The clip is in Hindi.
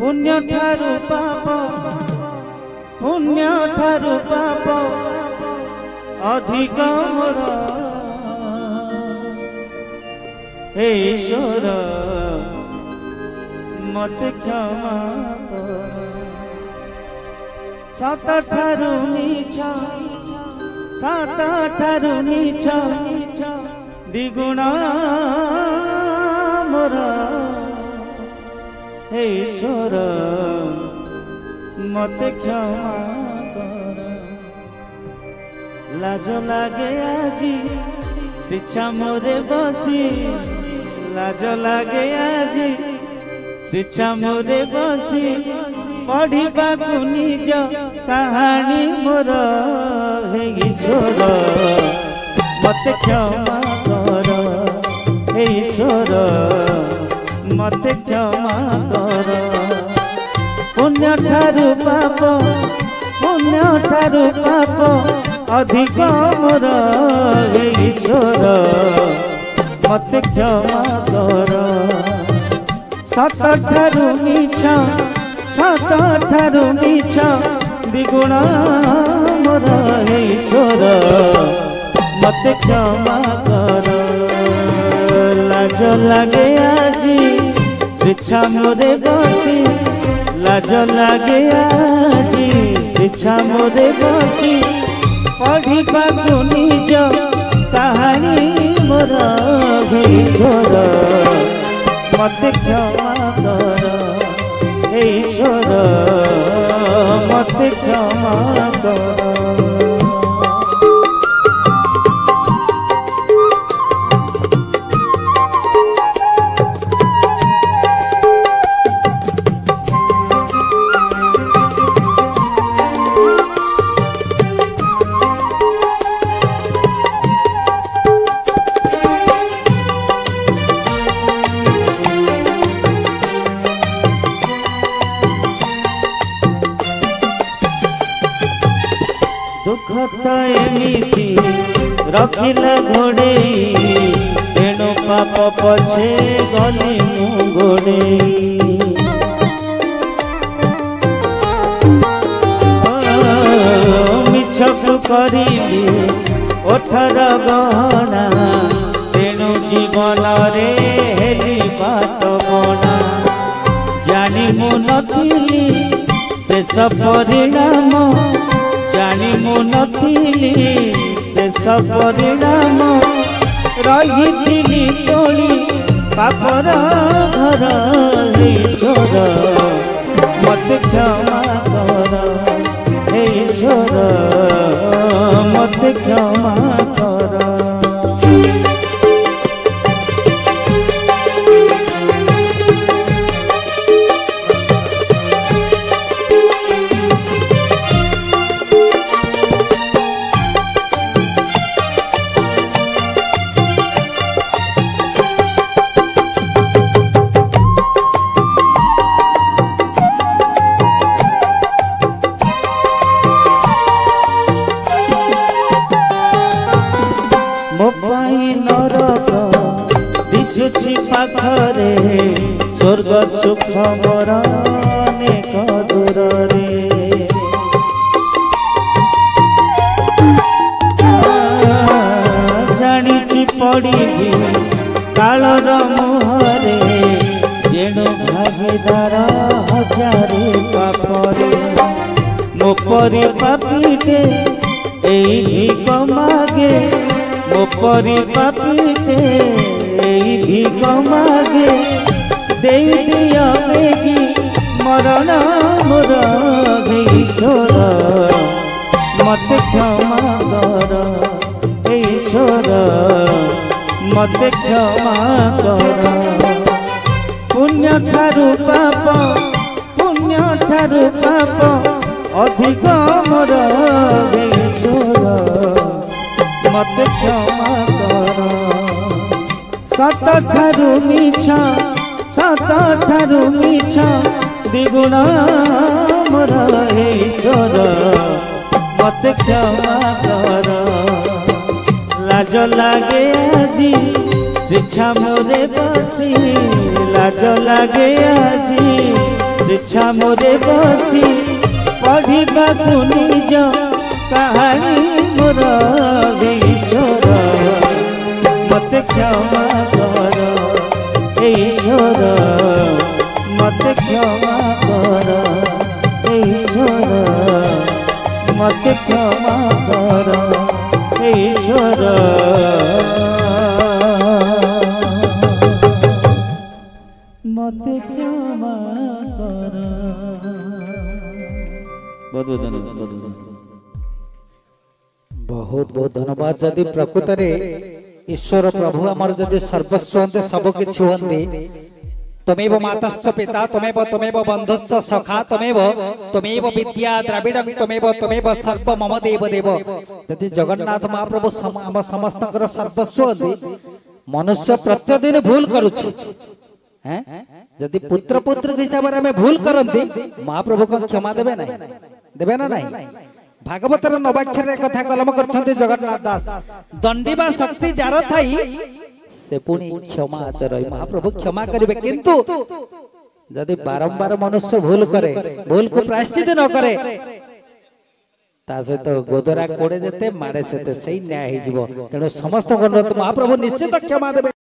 पुण्य ठारू पाप पुण्य ठारू पाप अधिक मोर हे ईश्वर मत क्षमा कर। सात ठारू नीच सात ठारू नीच द्विगुण मोर हे ईश्वर मत क्षमा कर। लाज लागे आजी शिक्षा मोरे बसी लाज लागे आजी शिक्षा मोरे बसी पढ़ा निज कहानी मोर हे ईश्वर मत क्षमा कर। हे ईश्वर मत क्षमा कर। पुण्य ठारू पाप पुण्य ठारू पाप अधिक मोर हे ईश्वर मत क्षमा कर। सात ठारू नीच सात ठारू नीच द्विगुण मोर हे ईश्वर मत क्षमा कर। लाज लागे आजी शिक्षा मोरे बसी लाज लागे आजी शिक्षा मोरे बसी पढ़ा निज कहानी मोर हे ईश्वर मत क्षमा कर। हे ईश्वर मत क्षमा कर। दुख तो एमिति रखिला घोड़े तेणु पाप पछे गली मु गोड़े। मिछकु करिली ओठर गहना तेणु जीवन रे हेली बात बना। जानी मु नथिली शेष परिणाम जानी मु नथिली शेष परिणाम रही तोली पापर घर ईश्वर मत क्षमा कर। हे ईश्वर मत क्षमा कर। नरक दिशुछि पाखरे स्वर्ग सुख मोर अनेक दूर रे। जानिछि पड़िबी कालर मुहरे जेणु भागीदार हजारे पापरे। मो परि पापीटे एई भिख मागे मो परि पापीटे एई भिख मागे दे दिया बेगी मरण मोर हे ईश्वर मत क्षमा कर। हे ईश्वर मत क्षमा कर। पुण्य ठारू पाप पुण्य ठारू पाप अधिक मोर हे ईश्वर मत क्षमा कर। सात ठारू मीछ सात ठारू मीछ द्विगुण मोर हे ईश्वर मत क्षमा कर। लाज लागे आजी शिक्षा मोरे बसी लाज लागे आजी इच्छा मोरे बसी पढ़ा निज कहानी मोर ईश्वर मत क्षमा कर ईश्वर मत क्षमा कर ईश्वर मत क्षमा कर ईश्वर मत क्षमा कर। बहुत बहुत धन्यवाद। बहुत बहुत धन्यवाद। जदि प्रकृत ईश्वर प्रभु आमर जदि सर्वस्व हते सब किछि हते तमेव माताश्च पिता तमेव तमेव बंधुश्च सखा तमेव तमेव विद्या द्रविड़म तमेव तमेव सर्व मम देव देव। जदि जगन्नाथ महाप्रभु आम समस्तकर सर्वस्व हते मनुष्य प्रत्येक भूल करुछि हैं जदि पुत्र पुत्र हिसाब रे हमें भूल करंती महाप्रभु को क्षमा देबे ना नहीं। भागवत नवाक्षर कथा कलम करछन्ते जगन्नाथ दास दंडीबा शक्ति जार थाई से पुणी क्षमा आचरई महाप्रभु क्षमा करिवे किंतु जदि बारंबार मनुष्य भूल करे भूल को प्रायश्चित न करे ता सहित गोदरा कोड़े जेते मारे सेते सही न्याय हिजिवो तेणु समस्त महाप्रभु निश्चित क्षमा देबे।